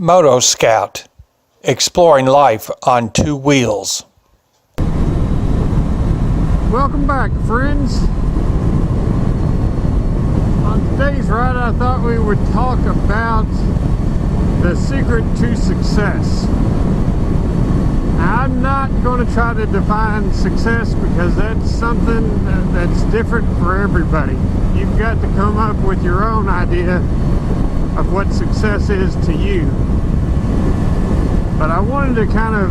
Moto Scout, exploring life on two wheels. Welcome back, friends. On today's ride, I thought we would talk about the secret to success. Now, I'm not going to try to define success because that's something that's different for everybody. You've got to come up with your own idea of what success is to you. But I wanted to kind of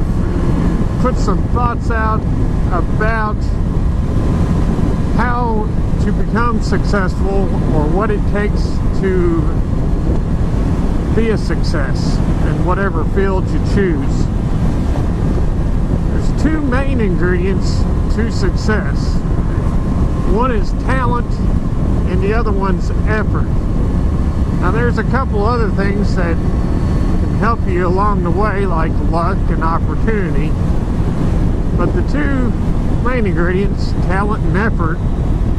put some thoughts out about how to become successful, or what it takes to be a success in whatever field you choose. There's two main ingredients to success. One is talent and the other one's effort. Now there's a couple other things that can help you along the way, like luck and opportunity, but the two main ingredients, talent and effort,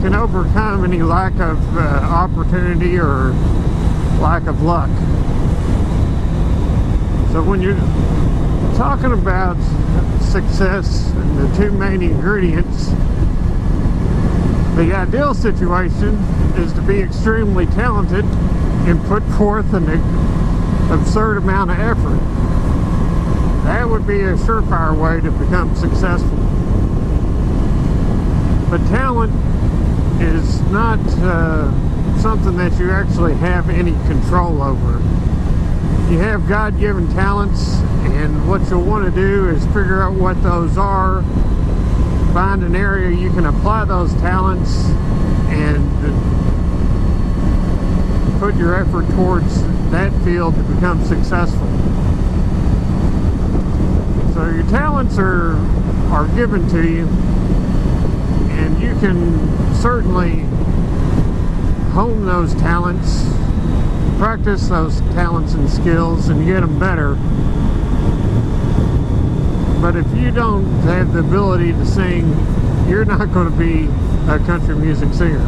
can overcome any lack of opportunity or lack of luck. So when you're talking about success and the two main ingredients, the ideal situation is to be extremely talented and put forth an absurd amount of effort. That would be a surefire way to become successful. But talent is not something that you actually have any control over. You have God-given talents, and what you'll want to do is figure out what those are, find an area you can apply those talents, and put your effort towards that field to become successful. So your talents are given to you, and you can certainly hone those talents, practice those talents and skills, and get them better. But if you don't have the ability to sing, you're not going to be a country music singer.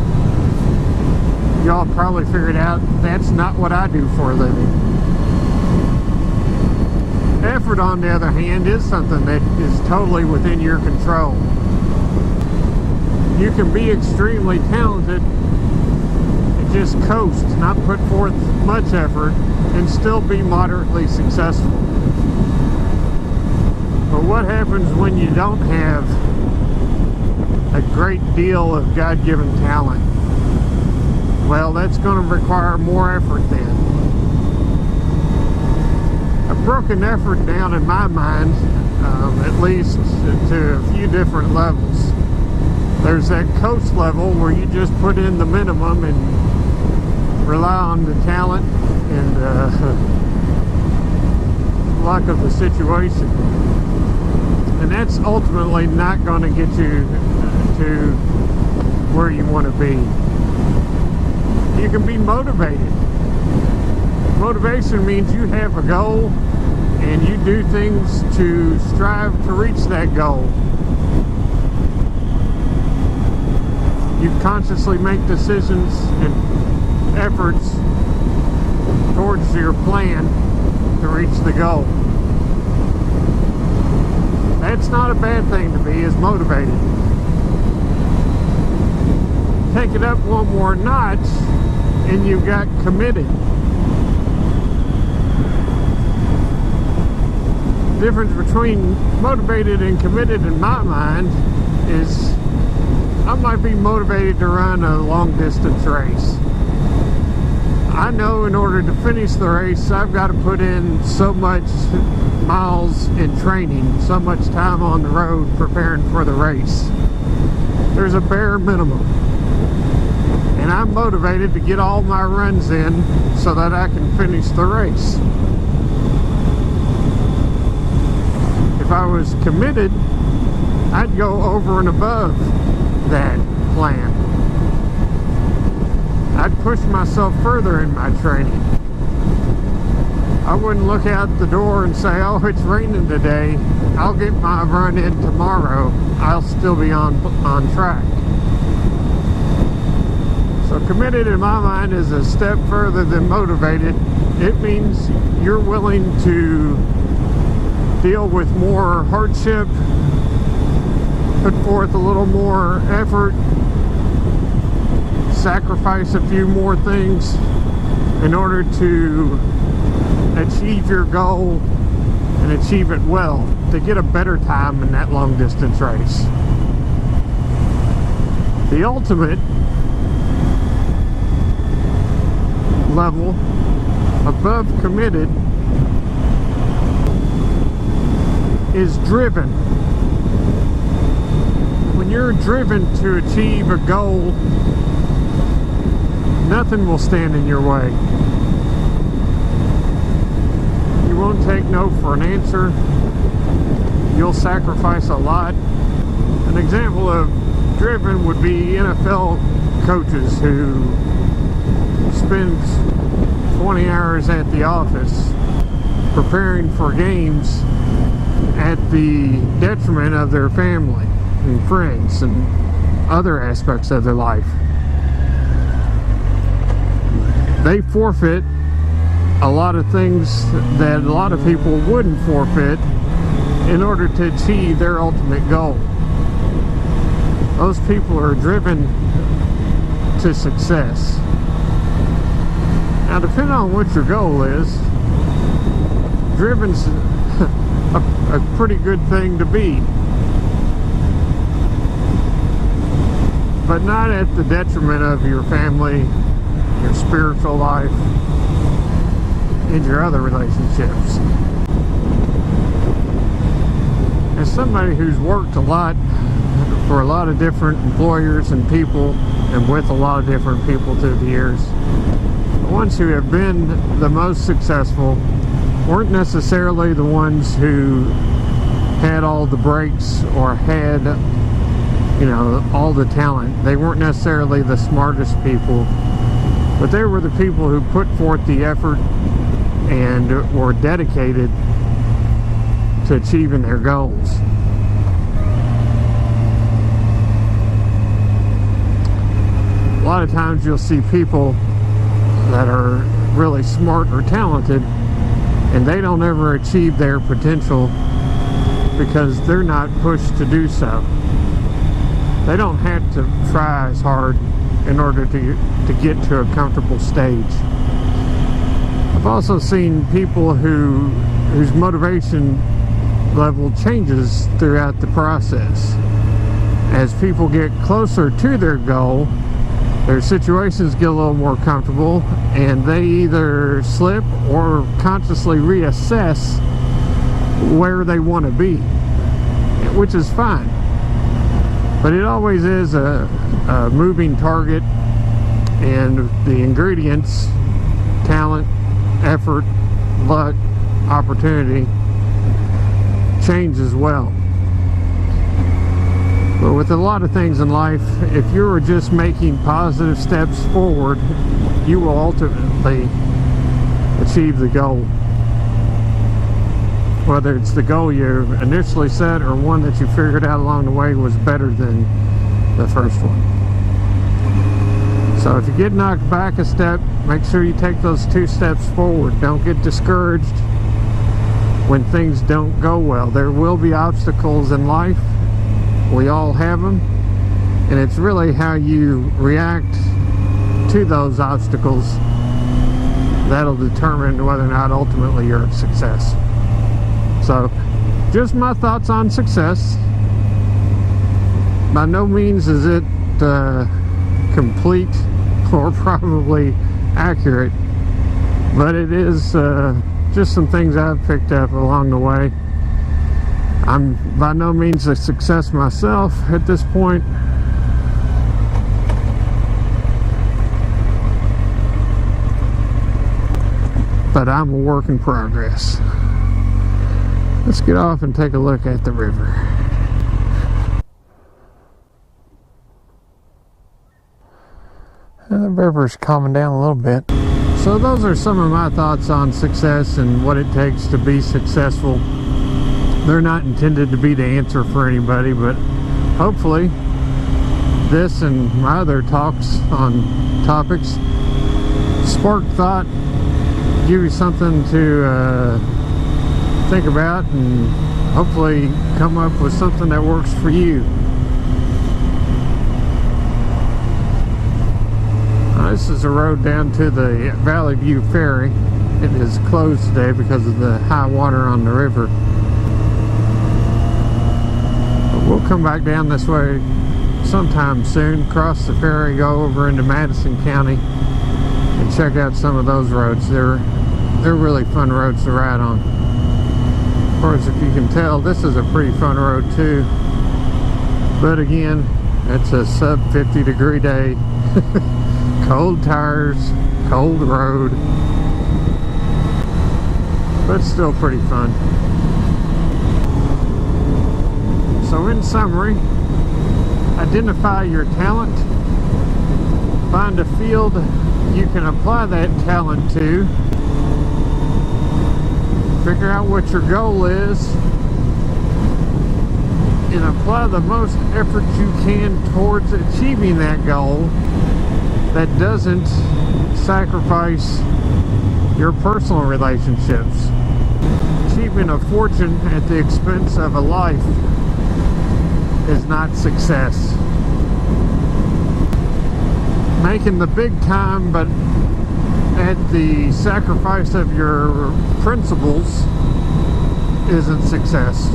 Y'all probably figured out that's not what I do for a living. Effort, on the other hand, is something that is totally within your control. You can be extremely talented and just coast, not put forth much effort, and still be moderately successful. But what happens when you don't have a great deal of God-given talent? Well, that's going to require more effort then. I've broken effort down in my mind, at least to a few different levels. There's that coast level where you just put in the minimum and rely on the talent and luck of the situation. And that's ultimately not going to get you to where you want to be. You can be motivated. Motivation means you have a goal and you do things to strive to reach that goal. You consciously make decisions and efforts towards your plan to reach the goal. That's not a bad thing to be, is motivated. Take it up one more notch and you've got committed. The difference between motivated and committed in my mind is I might be motivated to run a long distance race. I know in order to finish the race, I've got to put in so much miles in training, so much time on the road preparing for the race. There's a bare minimum. And I'm motivated to get all my runs in so that I can finish the race. If I was committed, I'd go over and above that plan. I'd push myself further in my training. I wouldn't look out the door and say, oh, it's raining today, I'll get my run in tomorrow, I'll still be on track. So committed in my mind is a step further than motivated, It means you're willing to deal with more hardship, put forth a little more effort, sacrifice a few more things in order to achieve your goal and achieve it well, to get a better time in that long distance race. The ultimate level above committed is driven. When you're driven to achieve a goal, nothing will stand in your way. You won't take no for an answer. You'll sacrifice a lot. An example of driven would be NFL coaches who spend 20 hours at the office preparing for games at the detriment of their family and friends and other aspects of their life. They forfeit a lot of things that a lot of people wouldn't forfeit in order to achieve their ultimate goal. Those people are driven to success. Now, depending on what your goal is, driven's a pretty good thing to be, but not at the detriment of your family, your spiritual life, and your other relationships. As somebody who's worked a lot for a lot of different employers and people, and with a lot of different people through the years, the ones who have been the most successful weren't necessarily the ones who had all the breaks or had, you know, all the talent. They weren't necessarily the smartest people, but they were the people who put forth the effort and were dedicated to achieving their goals. A lot of times you'll see people that are really smart or talented, and they don't ever achieve their potential because they're not pushed to do so. They don't have to try as hard in order to get to a comfortable stage. I've also seen people whose motivation level changes throughout the process. As people get closer to their goal, their situations get a little more comfortable, and they either slip or consciously reassess where they want to be, which is fine. But it always is a moving target, and the ingredients, talent, effort, luck, opportunity, change as well. But with a lot of things in life, if you're just making positive steps forward, you will ultimately achieve the goal. Whether it's the goal you initially set or one that you figured out along the way was better than the first one. So if you get knocked back a step, make sure you take those 2 steps forward. Don't get discouraged when things don't go well. There will be obstacles in life. We all have them, and it's really how you react to those obstacles that'll determine whether or not ultimately you're a success. So, just my thoughts on success. By no means is it complete or probably accurate, but it is just some things I've picked up along the way. I'm by no means a success myself at this point, but I'm a work in progress. Let's get off and take a look at the river. And the river's calming down a little bit. So those are some of my thoughts on success and what it takes to be successful. They're not intended to be the answer for anybody, but hopefully this and my other talks on topics spark thought, give you something to think about and hopefully come up with something that works for you. This is a road down to the Valley View Ferry. It is closed today because of the high water on the river. But we'll come back down this way sometime soon, cross the ferry, go over into Madison County and check out some of those roads. They're really fun roads to ride on. Of course, if you can tell, this is a pretty fun road too. But again, it's a sub 50 degree day. Cold tires, cold road, but still pretty fun. So in summary, identify your talent, find a field you can apply that talent to, figure out what your goal is, and apply the most effort you can towards achieving that goal that doesn't sacrifice your personal relationships. Achieving a fortune at the expense of a life is not success. Making the big time but at the sacrifice of your principles isn't success.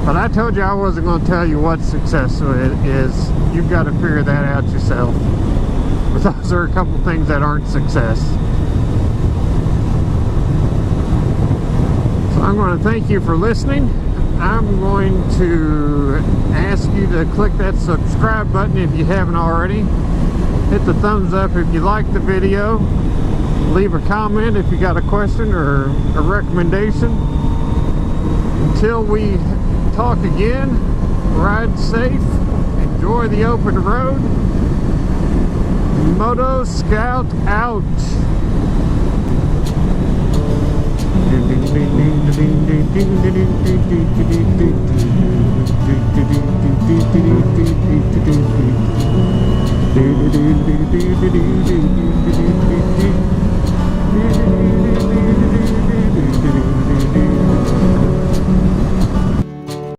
But I told you I wasn't going to tell you what success is. You've got to figure that out yourself. But those are a couple things that aren't success. So I'm going to thank you for listening. I'm going to ask you to click that subscribe button if you haven't already. Hit the thumbs up if you like the video. Leave a comment if you got a question or a recommendation. Until we talk again, ride safe, enjoy the open road. Moto Scout out.